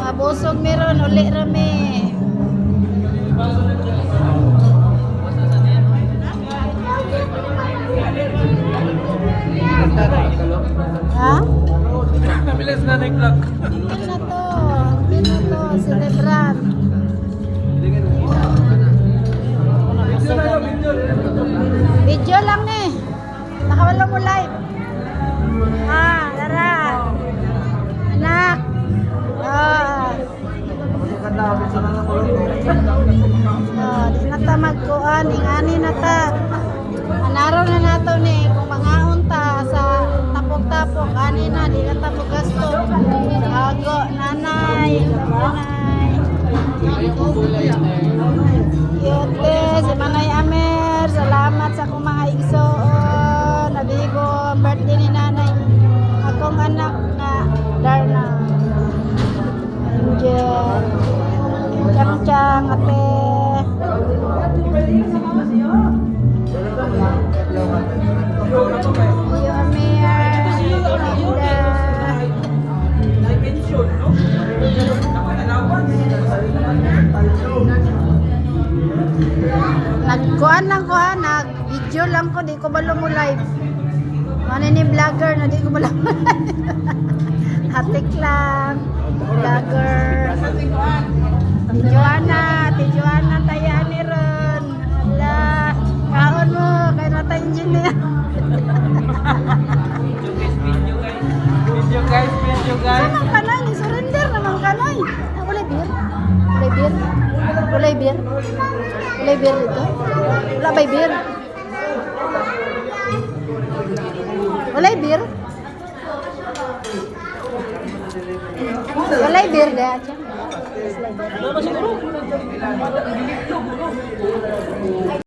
Busog meron, uli rami. Ha? Nabilis na nag-vlog. Hindi na to. Hindi na to. Celebran. Video lang eh. Nakawala mo live. Tara. Anak. Di na ta magkuhan. Ingani na ta. Anaro na nato ni. Kung mangaon ta sa tapok-tapok. Ani na. Di na ta magasto. Ago. Nanay. Nanay. Yote. Si Manay Amer. Salamat sa akong mga igsoon. Nabigo. Birthday ni nanay. Akong anak na Darna. Angel. Chang-chang, ate. Yo, Amir. Linda. Nagkuhan lang ko ha. Nag-video lang ko. Di ko balo mo live. Ano ni vlogger na di ko balo mo live. Hatik lang. Vlogger. Tijuana tayo ni Ron. Ala, kaon mo, kaya nata engineer. Video guys. Sama kanay, ni surrender naman kanay. Ulay beer? Ulay beer dito? Wala ba beer? Ulay beer? Walay beer deh aja.